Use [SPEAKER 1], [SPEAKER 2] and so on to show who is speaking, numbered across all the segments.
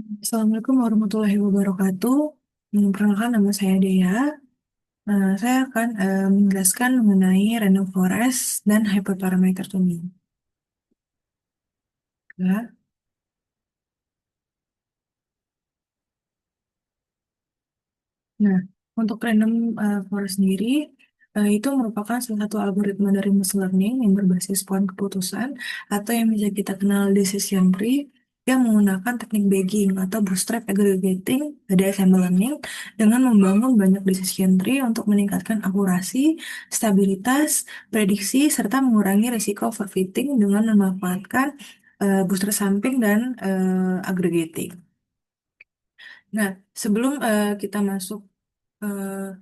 [SPEAKER 1] Assalamualaikum warahmatullahi wabarakatuh. Perkenalkan nama saya Dea. Saya akan menjelaskan mengenai random forest dan hyperparameter tuning. Ya. Nah, untuk random forest sendiri, itu merupakan salah satu algoritma dari machine learning yang berbasis pohon keputusan atau yang bisa kita kenal decision tree yang menggunakan teknik bagging atau bootstrap aggregating dari assembly learning dengan membangun banyak decision tree untuk meningkatkan akurasi, stabilitas, prediksi, serta mengurangi risiko overfitting dengan memanfaatkan bootstrap sampling dan aggregating. Nah, sebelum kita masuk eh,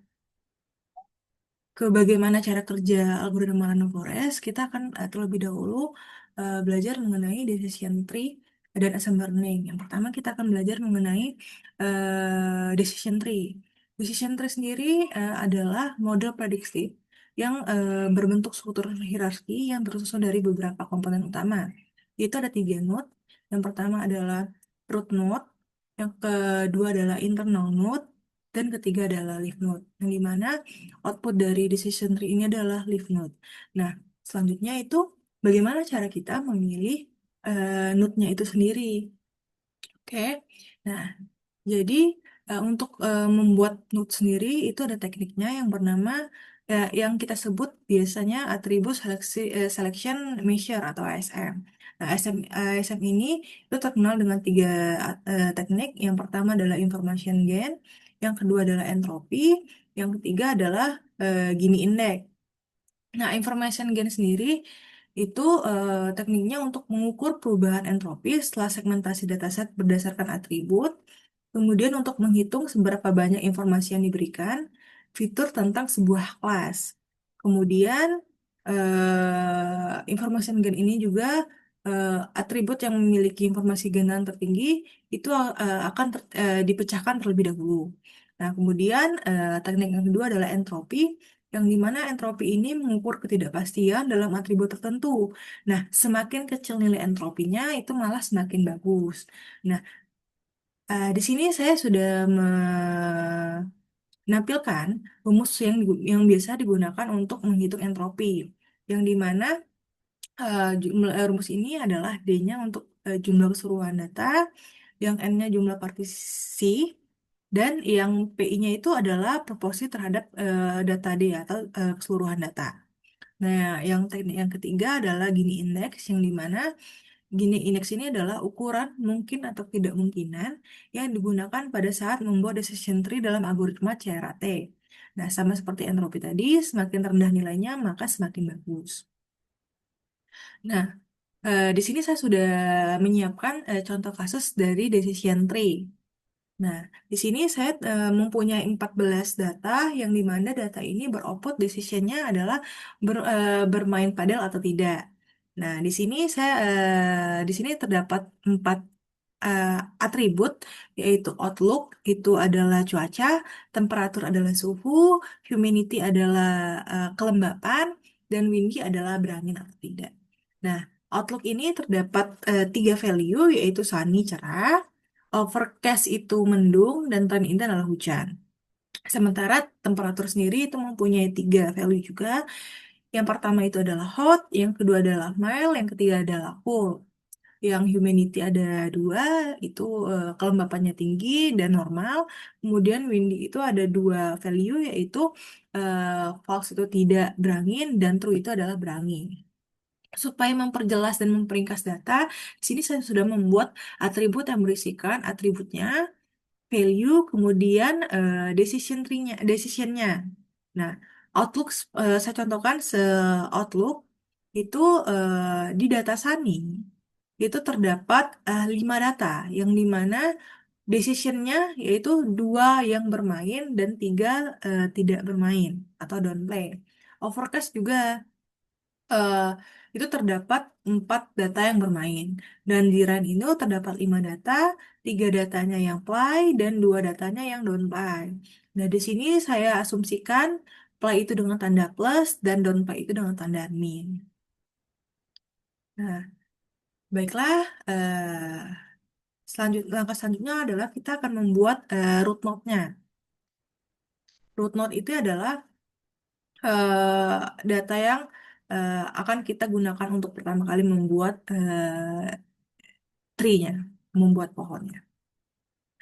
[SPEAKER 1] ke bagaimana cara kerja algoritma random forest, kita akan terlebih dahulu belajar mengenai decision tree dan assembly learning. Yang pertama kita akan belajar mengenai decision tree. Decision tree sendiri adalah model prediksi yang berbentuk struktur hierarki yang tersusun dari beberapa komponen utama. Itu ada tiga node. Yang pertama adalah root node, yang kedua adalah internal node, dan ketiga adalah leaf node. Yang dimana output dari decision tree ini adalah leaf node. Nah, selanjutnya itu bagaimana cara kita memilih node-nya itu sendiri. Oke. Nah, jadi untuk membuat node sendiri itu ada tekniknya yang bernama yang kita sebut biasanya atribut selection measure atau ASM. Nah, ASM ini itu terkenal dengan tiga teknik. Yang pertama adalah information gain, yang kedua adalah entropy, yang ketiga adalah Gini index. Nah, information gain sendiri itu tekniknya untuk mengukur perubahan entropi setelah segmentasi dataset berdasarkan atribut, kemudian untuk menghitung seberapa banyak informasi yang diberikan, fitur tentang sebuah kelas. Kemudian, information gain ini juga atribut yang memiliki informasi gainan tertinggi itu akan dipecahkan terlebih dahulu. Nah, kemudian teknik yang kedua adalah entropi yang dimana entropi ini mengukur ketidakpastian dalam atribut tertentu. Nah, semakin kecil nilai entropinya, itu malah semakin bagus. Nah, di sini saya sudah menampilkan rumus yang biasa digunakan untuk menghitung entropi, yang dimana rumus ini adalah D-nya untuk jumlah keseluruhan data, yang N-nya jumlah partisi, dan yang PI-nya itu adalah proporsi terhadap data D atau keseluruhan data. Nah, yang teknik yang ketiga adalah Gini index, yang dimana Gini index ini adalah ukuran mungkin atau tidak mungkinan yang digunakan pada saat membuat decision tree dalam algoritma CRAT. Nah, sama seperti entropi tadi, semakin rendah nilainya maka semakin bagus. Nah, di sini saya sudah menyiapkan contoh kasus dari decision tree. Nah, di sini saya mempunyai 14 data yang di mana data ini beroutput decision-nya adalah bermain padel atau tidak. Nah, di sini terdapat 4 eh, atribut yaitu outlook itu adalah cuaca, temperatur adalah suhu, humidity adalah kelembapan, dan windy adalah berangin atau tidak. Nah, outlook ini terdapat tiga value yaitu sunny cerah, overcast itu mendung, dan rain itu adalah hujan. Sementara temperatur sendiri itu mempunyai tiga value juga. Yang pertama itu adalah hot, yang kedua adalah mild, yang ketiga adalah cool. Yang humidity ada dua, itu kelembapannya tinggi dan normal. Kemudian windy itu ada dua value, yaitu false itu tidak berangin dan true itu adalah berangin. Supaya memperjelas dan memperingkas data, di sini saya sudah membuat atribut yang berisikan atributnya, value, kemudian decision tree-nya, decision-nya. Nah, Outlook saya contohkan Outlook itu di data Sunny itu terdapat 5 data yang dimana decision-nya yaitu dua yang bermain dan tiga tidak bermain atau don't play. Overcast juga eh, itu terdapat 4 data yang bermain. Dan di run ini terdapat 5 data, 3 datanya yang play, dan 2 datanya yang don't play. Nah, di sini saya asumsikan play itu dengan tanda plus, dan don't play itu dengan tanda min. Nah, baiklah, Langkah selanjutnya adalah kita akan membuat root node-nya. Root node itu adalah data yang akan kita gunakan untuk pertama kali membuat tree-nya, membuat pohonnya.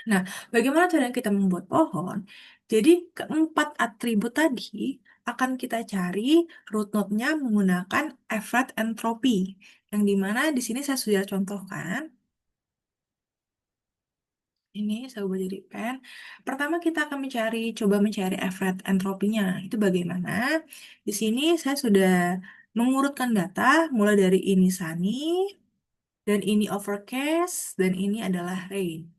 [SPEAKER 1] Nah, bagaimana cara kita membuat pohon? Jadi, keempat atribut tadi akan kita cari root node-nya menggunakan Everett entropy. Yang dimana di sini saya sudah contohkan. Ini saya ubah jadi pen. Pertama kita akan coba mencari Everett entropinya. Itu bagaimana? Di sini saya sudah mengurutkan data mulai dari ini sunny, dan ini overcast, dan ini adalah rain.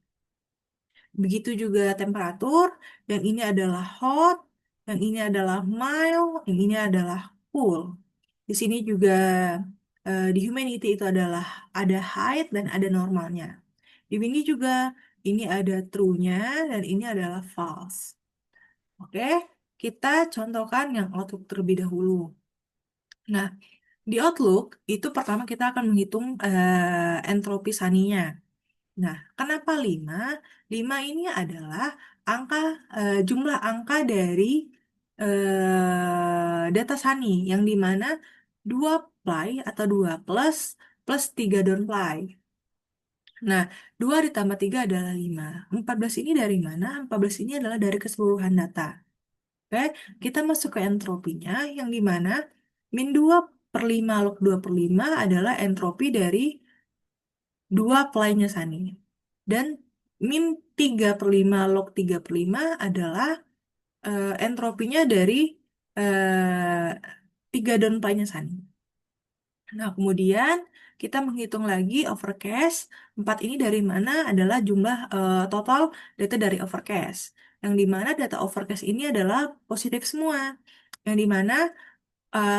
[SPEAKER 1] Begitu juga temperatur, yang ini adalah hot, yang ini adalah mild, yang ini adalah cool. Di sini juga di humidity itu adalah ada height dan ada normalnya. Di sini juga ini ada true-nya dan ini adalah false. Oke, kita contohkan yang outlook terlebih dahulu. Nah, di outlook itu pertama kita akan menghitung entropi saninya. Nah, kenapa 5? 5 ini adalah angka jumlah angka dari data Sani yang dimana 2 ply atau 2 plus plus 3 downply. Nah, 2 ditambah 3 adalah 5. 14 ini dari mana? 14 ini adalah dari keseluruhan data. Oke, kita masuk ke entropinya yang dimana min 2 per 5 log 2 per 5 adalah entropi dari 2 ply-nya Sani. Dan min 3 per 5 log 3 per 5 adalah entropinya dari 3 downply-nya Sani. Nah, kemudian kita menghitung lagi overcast. 4 ini dari mana adalah jumlah total data dari overcast. Yang dimana data overcast ini adalah positif semua. Yang dimana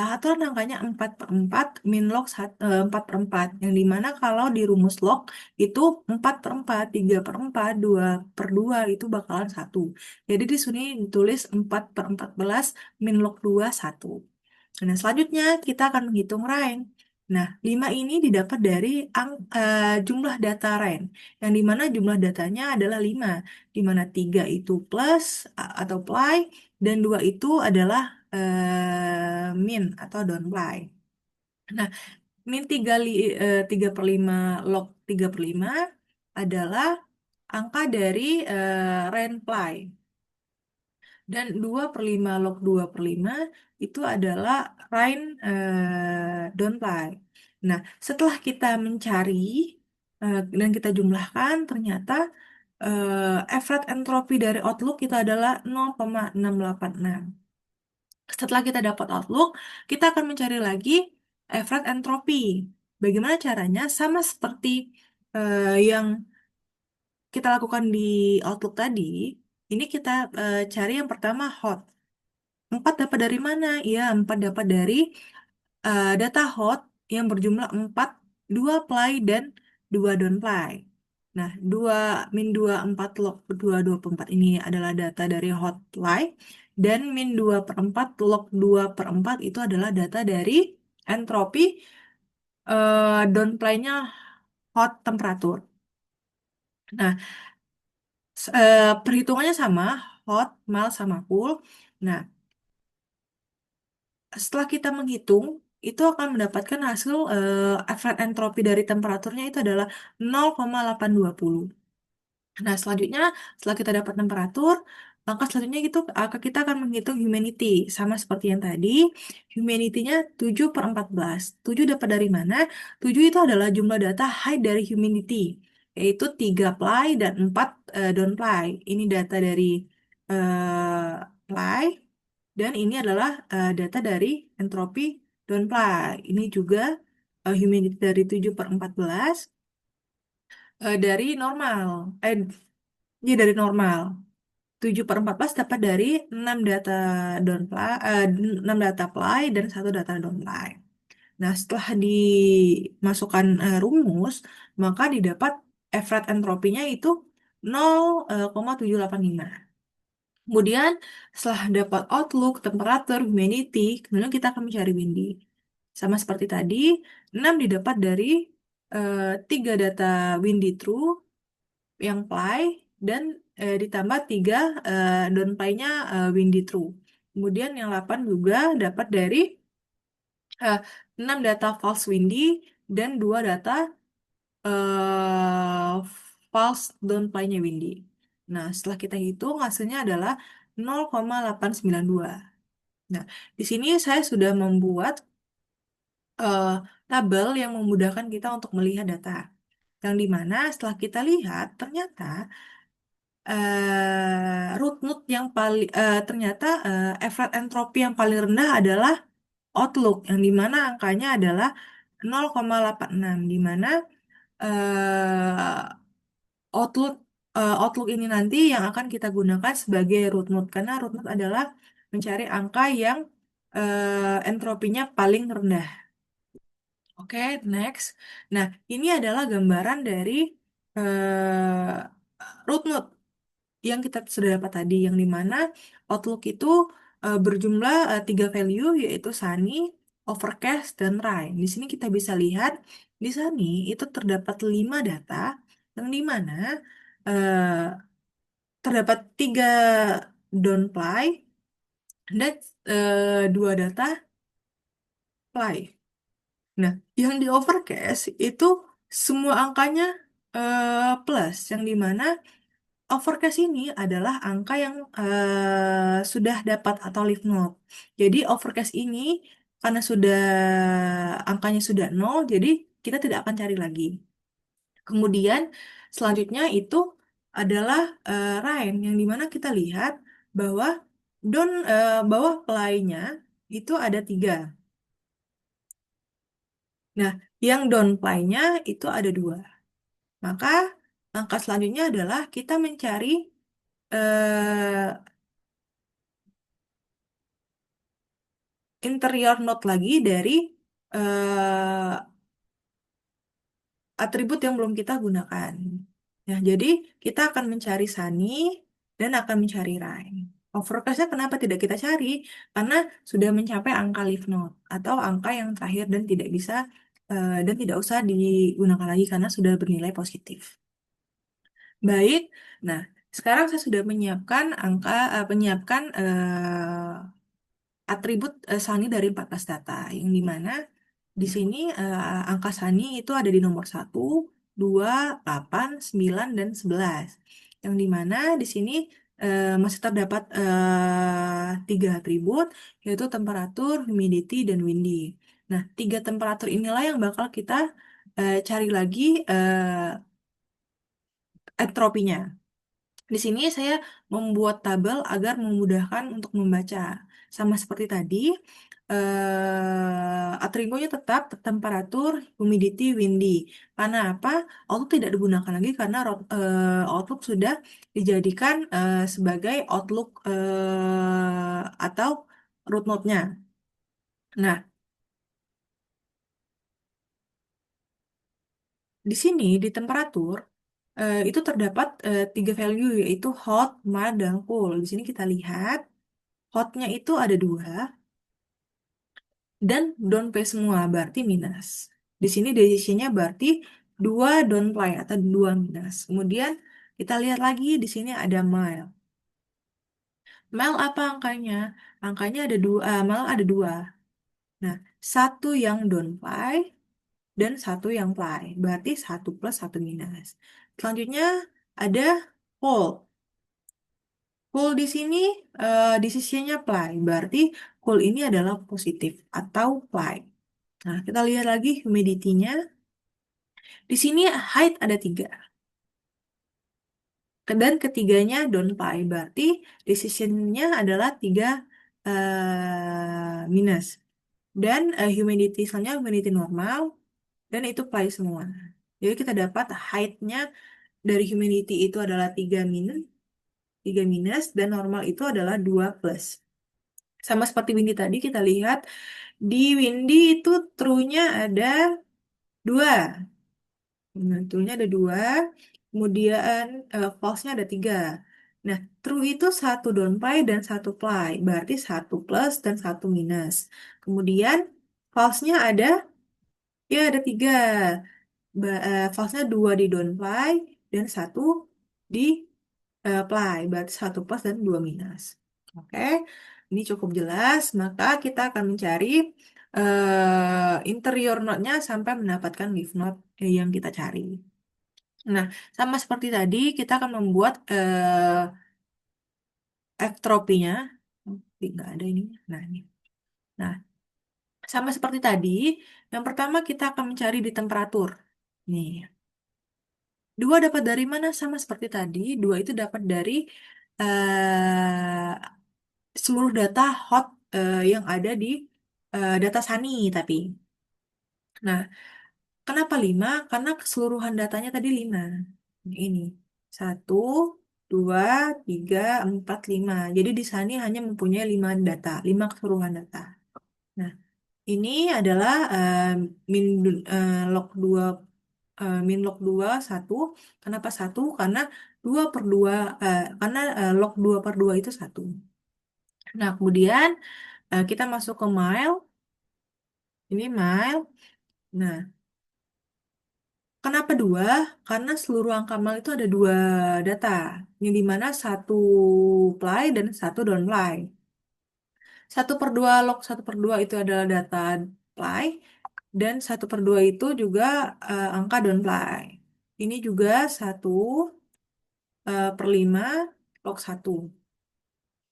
[SPEAKER 1] aturan angkanya 4 per 4 min log 4 per 4. Yang dimana kalau di rumus log itu 4 per 4, 3 per 4, 2 per 2 itu bakalan 1. Jadi di sini ditulis 4 per 14 min log 2, 1. Nah, selanjutnya kita akan menghitung rank. Nah, 5 ini didapat dari jumlah data rank, yang dimana jumlah datanya adalah 5, dimana 3 itu plus atau ply, dan 2 itu adalah min atau downply. Nah, min 3 per 5 log 3 per 5 adalah angka dari rank ply. Dan 2 per 5 log 2 per 5 itu adalah Rhine downply. Nah, setelah kita mencari dan kita jumlahkan, ternyata Everett entropy dari Outlook itu adalah 0,686. Setelah kita dapat Outlook, kita akan mencari lagi Everett entropy. Bagaimana caranya? Sama seperti yang kita lakukan di Outlook tadi, ini kita cari yang pertama hot. 4 dapat dari mana? Ya, 4 dapat dari data hot yang berjumlah 4, 2 ply dan 2 downply. Nah, 2 min 2 4 log 2 2 per 4 ini adalah data dari hot ply, dan min 2 per 4 log 2 per 4 itu adalah data dari entropi downply-nya hot temperatur. Nah, perhitungannya sama, hot, mild, sama cool. Nah, setelah kita menghitung, itu akan mendapatkan hasil Everett entropi dari temperaturnya itu adalah 0,820. Nah, selanjutnya, setelah kita dapat temperatur, langkah selanjutnya itu kita akan menghitung humidity. Sama seperti yang tadi, humidity-nya 7 per 14. 7 dapat dari mana? 7 itu adalah jumlah data high dari humidity, yaitu 3 ply dan 4 downply. Ini data dari ply, dan ini adalah data dari entropi downply. Ini juga humidity dari 7 per 14 dari normal. Ya, dari normal. 7 per 14 dapat dari 6 data downply, 6 data ply dan 1 data downply. Nah, setelah dimasukkan rumus, maka didapat Everett entropinya itu 0,785. Kemudian setelah dapat outlook, temperatur, humidity, kemudian kita akan mencari windy. Sama seperti tadi, 6 didapat dari 3 data windy true, yang ply, dan ditambah 3 downplay-nya windy true. Kemudian yang 8 juga dapat dari eh, 6 data false windy dan 2 data false downplay-nya windy. Nah, setelah kita hitung hasilnya adalah 0,892. Nah, di sini saya sudah membuat eh, tabel yang memudahkan kita untuk melihat data. Yang dimana setelah kita lihat, ternyata root node yang paling ternyata effort entropy yang paling rendah adalah outlook, yang dimana angkanya adalah 0,86, dimana outlook outlook ini nanti yang akan kita gunakan sebagai root node, karena root node adalah mencari angka yang entropinya paling rendah. Oke, next. Nah, ini adalah gambaran dari root node yang kita sudah dapat tadi, yang dimana outlook itu berjumlah 3 value, yaitu sunny, overcast, dan rain. Di sini kita bisa lihat di sunny itu terdapat 5 data, yang dimana eh, terdapat 3 downplay dan 2 data play. Nah, yang di overcast itu semua angkanya plus, yang dimana overcast ini adalah angka yang sudah dapat atau leaf node. Jadi overcast ini karena sudah angkanya sudah nol, jadi kita tidak akan cari lagi. Kemudian selanjutnya itu adalah rain, yang dimana kita lihat bahwa bawah play-nya itu ada 3. Nah, yang downplay-nya itu ada 2. Maka langkah selanjutnya adalah kita mencari eh, interior node lagi dari eh, atribut yang belum kita gunakan. Nah, jadi kita akan mencari Sunny dan akan mencari Rain. Overcast-nya kenapa tidak kita cari? Karena sudah mencapai angka leaf node atau angka yang terakhir dan tidak bisa dan tidak usah digunakan lagi karena sudah bernilai positif. Baik, nah sekarang saya sudah menyiapkan atribut Sani dari 14 data, yang dimana di sini angka Sani itu ada di nomor 1, 2, 8, 9, dan 11. Yang dimana di sini masih terdapat 3 atribut, yaitu temperatur, humidity, dan windy. Nah, 3 temperatur inilah yang bakal kita cari lagi entropinya. Di sini saya membuat tabel agar memudahkan untuk membaca. Sama seperti tadi, atribunya tetap temperatur, humidity, windy. Karena apa? Outlook tidak digunakan lagi karena Outlook sudah dijadikan sebagai Outlook atau root node-nya. Nah, di sini di temperatur itu terdapat 3 value, yaitu hot, mild, dan cool. Di sini kita lihat hotnya itu ada 2 dan don't pay semua berarti minus. Di sini decisionnya berarti 2 don't play atau 2 minus. Kemudian kita lihat lagi di sini ada mild. Mild apa angkanya? Angkanya ada 2, mild ada 2. Nah, satu yang don't play dan satu yang play. Berarti 1 plus 1 minus. Selanjutnya ada cold. Cool di sini decisionnya apply, berarti cool ini adalah positif atau apply. Nah, kita lihat lagi humidity-nya. Di sini height ada 3. Dan ketiganya don't apply, berarti decision-nya adalah 3 minus. Dan humidity, selanjutnya humidity normal, dan itu apply semua. Jadi kita dapat height-nya dari humidity itu adalah 3 minus, dan normal itu adalah 2 plus. Sama seperti Windy tadi, kita lihat di Windy itu true-nya ada 2. Nah, true-nya ada 2. Kemudian false-nya ada 3. Nah, true itu satu downplay dan satu play. Berarti satu plus dan satu minus. Kemudian false-nya ada, ya ada 3. False-nya 2 di downplay dan satu di apply, berarti satu plus dan dua minus. Oke, ini cukup jelas. Maka kita akan mencari interior node-nya sampai mendapatkan leaf node yang kita cari. Nah, sama seperti tadi, kita akan membuat ektropinya. Nggak ada ini. Nah, ini. Nah, sama seperti tadi, yang pertama kita akan mencari di temperatur. Nih, dua dapat dari mana? Sama seperti tadi, dua itu dapat dari seluruh data hot yang ada di data Sunny tapi. Nah, kenapa 5? Karena keseluruhan datanya tadi 5. Ini. Satu, dua, tiga, empat, lima. Jadi di Sunny hanya mempunyai 5 data, 5 keseluruhan data. Nah, ini adalah min log 2 min log 2 1. Kenapa satu? Karena 2 per 2 karena log 2 per 2 itu satu. Nah, kemudian kita masuk ke mile. Ini mile. Nah, kenapa dua? Karena seluruh angka mile itu ada dua data. Yang dimana satu ply dan satu downply. Satu per dua log satu per dua itu adalah data ply. Dan satu per dua itu juga angka downply. Ini juga satu per lima log satu.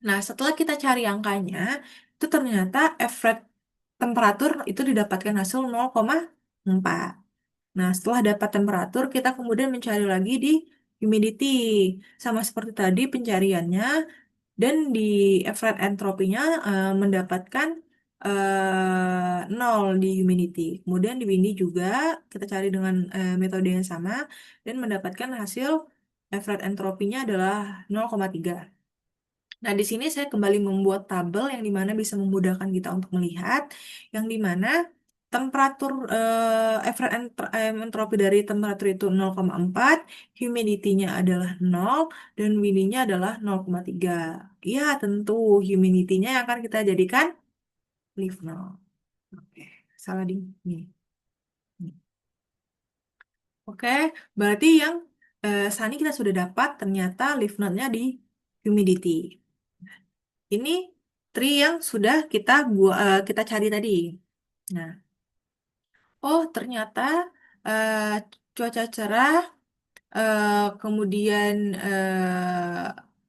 [SPEAKER 1] Nah, setelah kita cari angkanya, itu ternyata average temperatur itu didapatkan hasil 0,4. Nah, setelah dapat temperatur, kita kemudian mencari lagi di humidity. Sama seperti tadi pencariannya, dan di average entropinya mendapatkan 0 di humidity. Kemudian di windy juga kita cari dengan metode yang sama, dan mendapatkan hasil average entropinya adalah 0,3. Nah, di sini saya kembali membuat tabel yang dimana bisa memudahkan kita untuk melihat, yang dimana temperatur average entropi dari temperatur itu 0,4, humidity-nya adalah 0, dan windy-nya adalah 0,3. Ya, tentu humidity-nya yang akan kita jadikan leaf node. Oke, salah di ini. Oke, berarti yang Sunny kita sudah dapat ternyata leaf node-nya di humidity. Ini tree yang sudah kita cari tadi. Nah, oh ternyata eh, cuaca cerah, eh, kemudian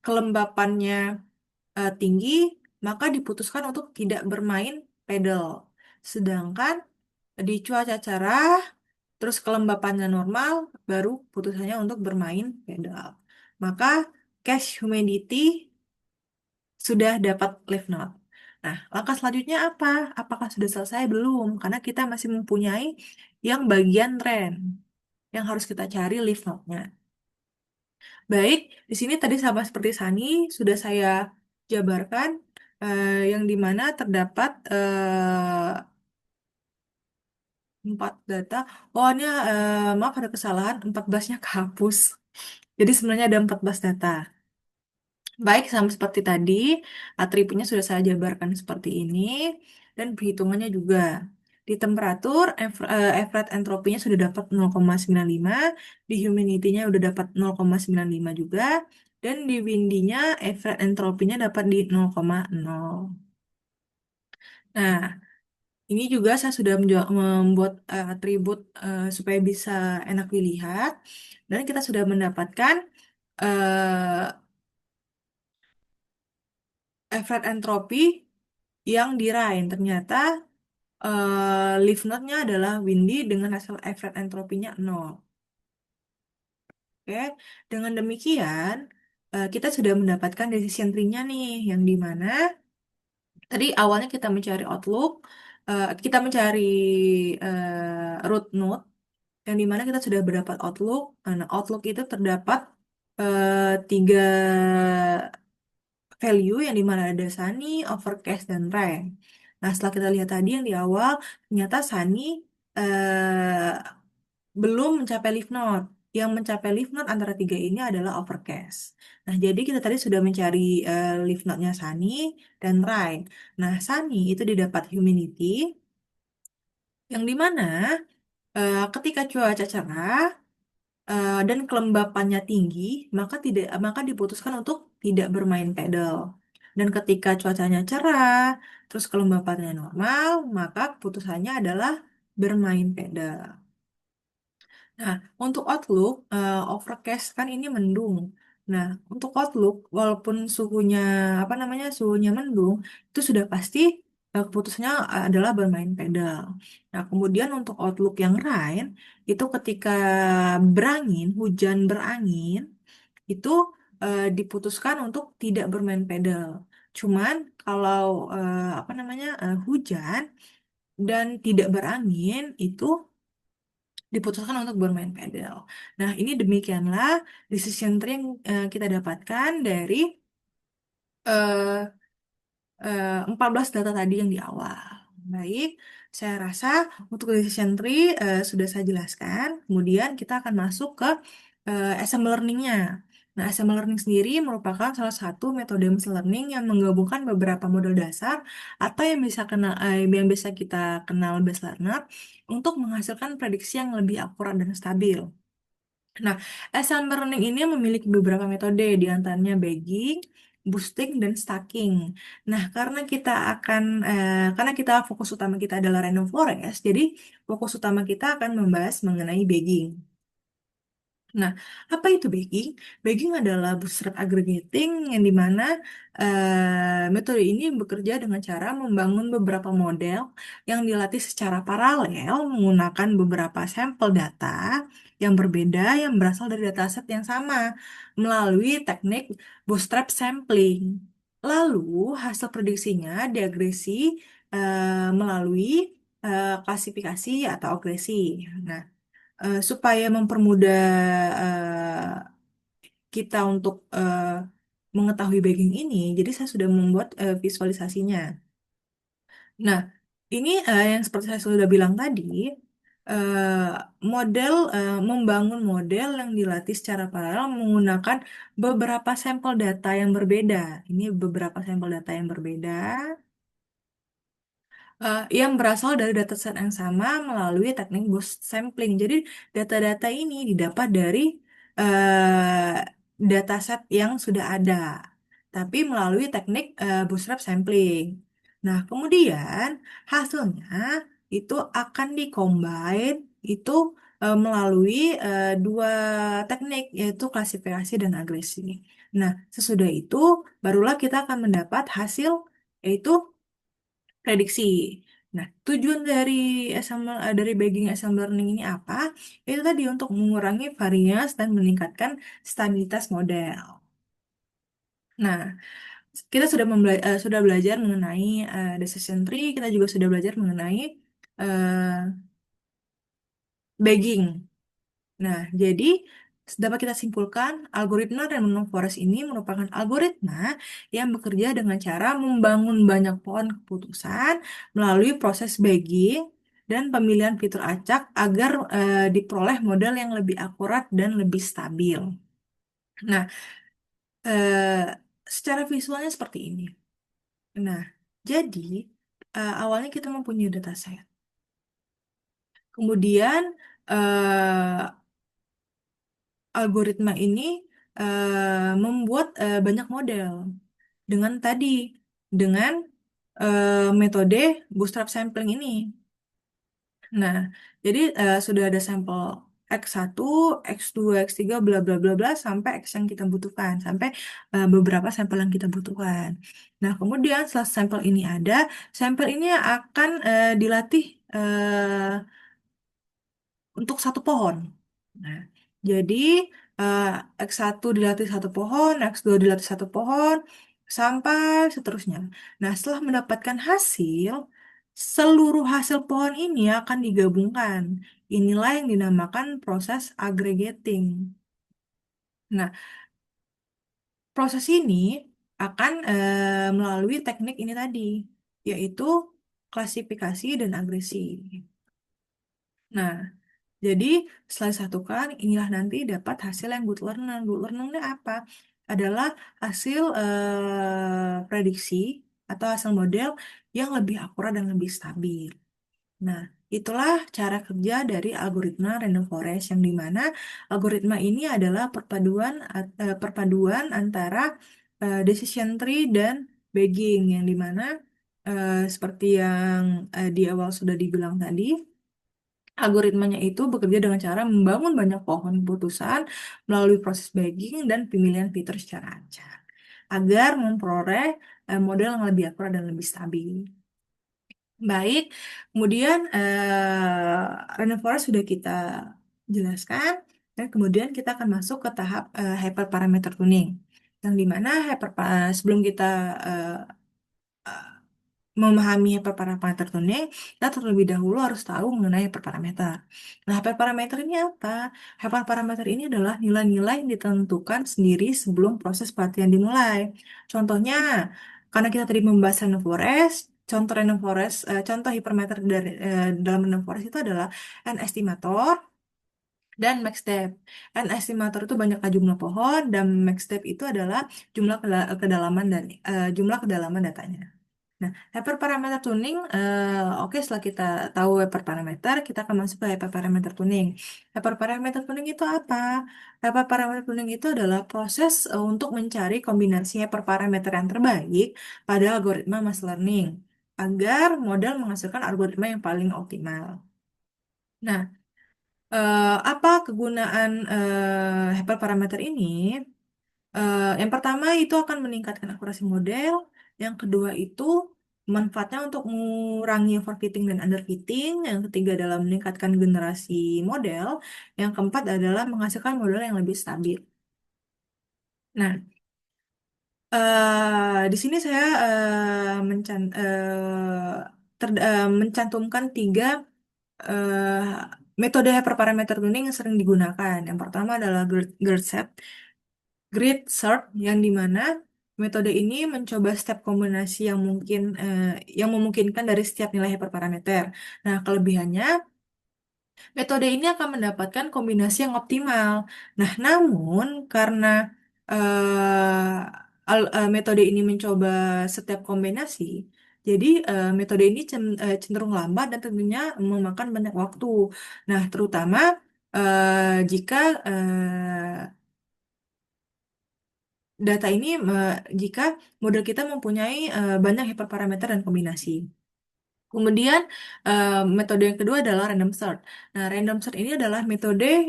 [SPEAKER 1] kelembapannya tinggi, maka diputuskan untuk tidak bermain pedal. Sedangkan di cuaca cerah, terus kelembapannya normal, baru putusannya untuk bermain pedal. Maka cache humidity sudah dapat leaf node. Nah, langkah selanjutnya apa? Apakah sudah selesai? Belum, karena kita masih mempunyai yang bagian trend yang harus kita cari leaf node-nya. Baik, di sini tadi sama seperti Sani sudah saya jabarkan yang dimana terdapat 4 data. Oh, ini maaf ada kesalahan, 14-nya kehapus. Jadi sebenarnya ada 14 data. Baik, sama seperti tadi, atributnya sudah saya jabarkan seperti ini, dan perhitungannya juga. Di temperatur, average entropinya sudah dapat 0,95, di humidity-nya sudah dapat 0,95 juga, dan di windy-nya average entropinya dapat di 0,0. Nah, ini juga saya sudah membuat atribut supaya bisa enak dilihat, dan kita sudah mendapatkan eh, average entropi yang dirain. Ternyata leaf node-nya adalah windy dengan hasil average entropinya 0. Oke, dengan demikian kita sudah mendapatkan decision tree-nya nih, yang dimana tadi awalnya kita mencari outlook, kita mencari root node, yang dimana kita sudah berdapat outlook. Nah, outlook itu terdapat tiga value yang dimana ada sunny, overcast, dan rain. Nah, setelah kita lihat tadi yang di awal, ternyata sunny eh, belum mencapai leaf node. Yang mencapai leaf node antara tiga ini adalah overcast. Nah, jadi kita tadi sudah mencari leaf node-nya sunny dan rain. Nah, sunny itu didapat humidity, yang dimana ketika cuaca cerah, dan kelembapannya tinggi, maka diputuskan untuk tidak bermain pedal. Dan ketika cuacanya cerah, terus kelembapannya normal, maka keputusannya adalah bermain pedal. Nah, untuk Outlook, overcast kan ini mendung. Nah, untuk Outlook, walaupun suhunya apa namanya suhunya mendung, itu sudah pasti keputusannya adalah bermain pedal. Nah, kemudian untuk Outlook yang rain, itu ketika berangin, hujan berangin, itu diputuskan untuk tidak bermain pedal. Cuman kalau apa namanya hujan dan tidak berangin, itu diputuskan untuk bermain pedal. Nah, ini demikianlah decision tree yang kita dapatkan dari eh, 14 data tadi yang di awal. Baik, saya rasa untuk decision tree sudah saya jelaskan. Kemudian kita akan masuk ke assembly learning-nya. Nah, assembly learning sendiri merupakan salah satu metode machine learning yang menggabungkan beberapa model dasar atau yang bisa kita kenal base learner untuk menghasilkan prediksi yang lebih akurat dan stabil. Nah, assembly learning ini memiliki beberapa metode, di antaranya bagging, boosting, dan stacking. Nah, karena kita fokus utama kita adalah random forest, jadi fokus utama kita akan membahas mengenai bagging. Nah, apa itu bagging? Bagging adalah bootstrap aggregating yang dimana metode ini bekerja dengan cara membangun beberapa model yang dilatih secara paralel menggunakan beberapa sampel data yang berbeda yang berasal dari dataset yang sama melalui teknik bootstrap sampling. Lalu hasil prediksinya diagresi melalui klasifikasi atau agresi. Nah, supaya mempermudah kita untuk mengetahui bagging ini, jadi saya sudah membuat visualisasinya. Nah, ini yang seperti saya sudah bilang tadi, eh, membangun model yang dilatih secara paralel menggunakan beberapa sampel data yang berbeda. Ini beberapa sampel data yang berbeda yang berasal dari dataset yang sama melalui teknik boost sampling. Jadi data-data ini didapat dari uh, dataset yang sudah ada, tapi melalui teknik bootstrap sampling. Nah, kemudian hasilnya itu akan dikombine itu melalui dua teknik yaitu klasifikasi dan agresi. Nah, sesudah itu barulah kita akan mendapat hasil yaitu prediksi. Nah, tujuan dari bagging assembly learning ini apa? Itu tadi untuk mengurangi varians dan meningkatkan stabilitas model. Nah, kita sudah belajar mengenai decision tree, kita juga sudah belajar mengenai uh, bagging. Nah, jadi dapat kita simpulkan, algoritma random forest ini merupakan algoritma yang bekerja dengan cara membangun banyak pohon keputusan melalui proses bagging dan pemilihan fitur acak agar diperoleh model yang lebih akurat dan lebih stabil. Nah, eh, secara visualnya seperti ini. Nah, jadi awalnya kita mempunyai dataset. Kemudian eh, algoritma ini membuat banyak model dengan tadi dengan metode bootstrap sampling ini. Nah, jadi sudah ada sampel X1, X2, X3, bla bla bla bla sampai X yang kita butuhkan, sampai beberapa sampel yang kita butuhkan. Nah, kemudian setelah sampel ini ada, sampel ini akan dilatih untuk satu pohon. Nah, jadi eh, X1 dilatih satu pohon, X2 dilatih satu pohon, sampai seterusnya. Nah, setelah mendapatkan hasil, seluruh hasil pohon ini akan digabungkan. Inilah yang dinamakan proses aggregating. Nah, proses ini akan melalui teknik ini tadi, yaitu klasifikasi dan agresi. Nah, jadi setelah disatukan, inilah nanti dapat hasil yang good learner. Good learner ini apa? Adalah hasil prediksi atau hasil model yang lebih akurat dan lebih stabil. Nah, Itulah cara kerja dari algoritma random forest yang dimana algoritma ini adalah perpaduan antara decision tree dan bagging yang dimana seperti yang di awal sudah dibilang tadi, algoritmanya itu bekerja dengan cara membangun banyak pohon keputusan melalui proses bagging dan pemilihan fitur secara acak agar memperoleh model yang lebih akurat dan lebih stabil. Baik, kemudian random forest sudah kita jelaskan, dan kemudian kita akan masuk ke tahap hyperparameter tuning, yang dimana sebelum kita eh, memahami hyperparameter tuning, kita terlebih dahulu harus tahu mengenai hyperparameter. Nah, hyperparameter ini apa? Hyperparameter ini adalah nilai-nilai yang ditentukan sendiri sebelum proses pelatihan dimulai. Contohnya, karena kita tadi membahas random forest, contoh hyperparameter dalam random forest itu adalah n estimator dan max depth. N estimator itu banyaknya jumlah pohon dan max depth itu adalah kedalaman dan jumlah kedalaman datanya. Nah, hyperparameter tuning, oke, setelah kita tahu hyperparameter, kita akan masuk ke hyperparameter tuning. Hyperparameter tuning itu apa? Hyperparameter tuning itu adalah proses untuk mencari kombinasi hyperparameter yang terbaik pada algoritma machine learning agar model menghasilkan algoritma yang paling optimal. Nah, apa kegunaan hyperparameter ini? Yang pertama itu akan meningkatkan akurasi model. Yang kedua itu manfaatnya untuk mengurangi overfitting dan underfitting. Yang ketiga adalah meningkatkan generasi model. Yang keempat adalah menghasilkan model yang lebih stabil. Nah, di sini saya mencantumkan tiga eh, metode hyperparameter tuning yang sering digunakan. Yang pertama adalah grid search, yang dimana metode ini mencoba step kombinasi yang memungkinkan dari setiap nilai hyperparameter. Nah, kelebihannya metode ini akan mendapatkan kombinasi yang optimal. Nah, namun karena metode ini mencoba setiap kombinasi, jadi metode ini cenderung lambat dan tentunya memakan banyak waktu. Nah, terutama jika data ini jika model kita mempunyai banyak hiperparameter dan kombinasi. Kemudian metode yang kedua adalah random sort. Nah, random sort ini adalah metode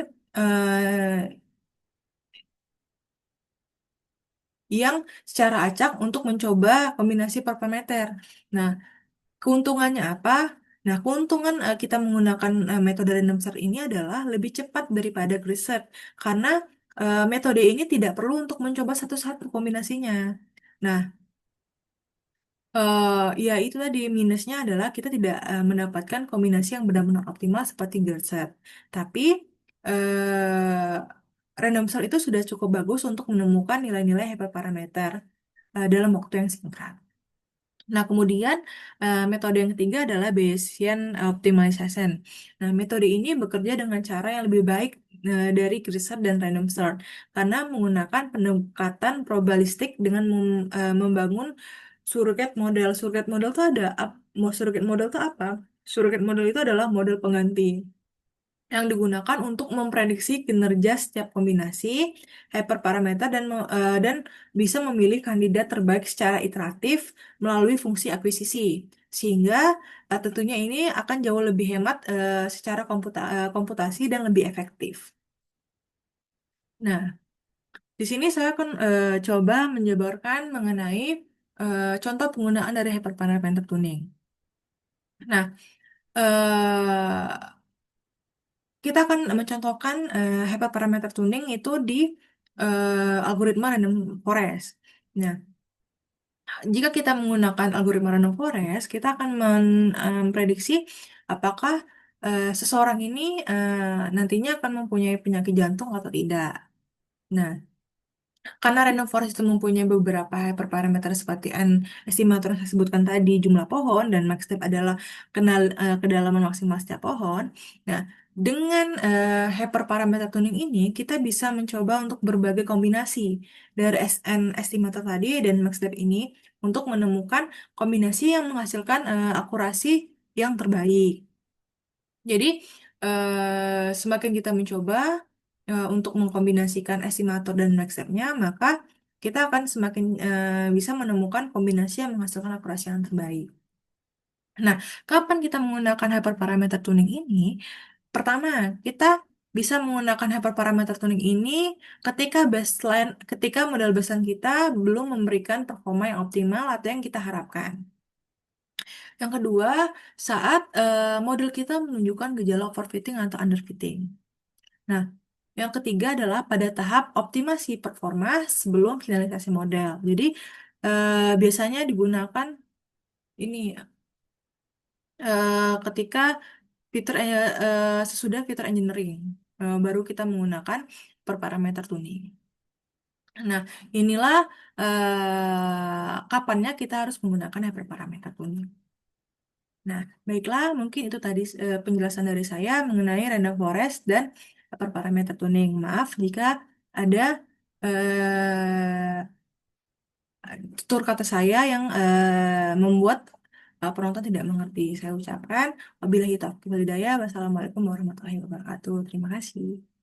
[SPEAKER 1] yang secara acak untuk mencoba kombinasi parameter. Nah, keuntungannya apa? Nah, keuntungan kita menggunakan metode random sort ini adalah lebih cepat daripada grid search karena metode ini tidak perlu untuk mencoba satu-satu kombinasinya. Nah, ya itu tadi minusnya adalah kita tidak mendapatkan kombinasi yang benar-benar optimal seperti girl set. Tapi random sort itu sudah cukup bagus untuk menemukan nilai-nilai hyperparameter dalam waktu yang singkat. Nah, kemudian metode yang ketiga adalah Bayesian optimization. Nah, metode ini bekerja dengan cara yang lebih baik dari Grisser dan random sort karena menggunakan pendekatan probabilistik dengan membangun surrogate model. Surrogate model itu apa? Surrogate model itu adalah model pengganti yang digunakan untuk memprediksi kinerja setiap kombinasi hyperparameter dan bisa memilih kandidat terbaik secara iteratif melalui fungsi akuisisi. Sehingga tentunya ini akan jauh lebih hemat secara komputasi dan lebih efektif. Nah, di sini saya akan coba menjabarkan mengenai contoh penggunaan dari hyperparameter tuning. Nah, eh, kita akan mencontohkan hyperparameter tuning itu di algoritma random forest. Nah, jika kita menggunakan algoritma random forest, kita akan memprediksi apakah seseorang ini nantinya akan mempunyai penyakit jantung atau tidak. Nah, karena random forest itu mempunyai beberapa hyperparameter seperti n estimator yang saya sebutkan tadi, jumlah pohon, dan max step adalah kedalaman maksimal setiap pohon. Nah, dengan hyperparameter tuning ini, kita bisa mencoba untuk berbagai kombinasi dari n estimator tadi dan max step ini untuk menemukan kombinasi yang menghasilkan akurasi yang terbaik. Jadi semakin kita mencoba untuk mengkombinasikan estimator dan next step-nya, maka kita akan semakin bisa menemukan kombinasi yang menghasilkan akurasi yang terbaik. Nah, kapan kita menggunakan hyperparameter tuning ini? Pertama, kita bisa menggunakan hyperparameter tuning ini ketika model baseline kita belum memberikan performa yang optimal atau yang kita harapkan. Yang kedua, saat model kita menunjukkan gejala overfitting atau underfitting. Nah, yang ketiga adalah pada tahap optimasi performa sebelum finalisasi model. Jadi, biasanya digunakan ini ketika sesudah fitur engineering, baru kita menggunakan per parameter tuning. Nah, inilah kapannya kita harus menggunakan hyperparameter tuning. Nah, baiklah, mungkin itu tadi penjelasan dari saya mengenai random forest dan hyperparameter tuning. Maaf jika ada eh, tutur kata saya yang membuat penonton tidak mengerti. Saya ucapkan wabillahi taufiq wal hidayah. Wassalamualaikum warahmatullahi wabarakatuh. Terima kasih.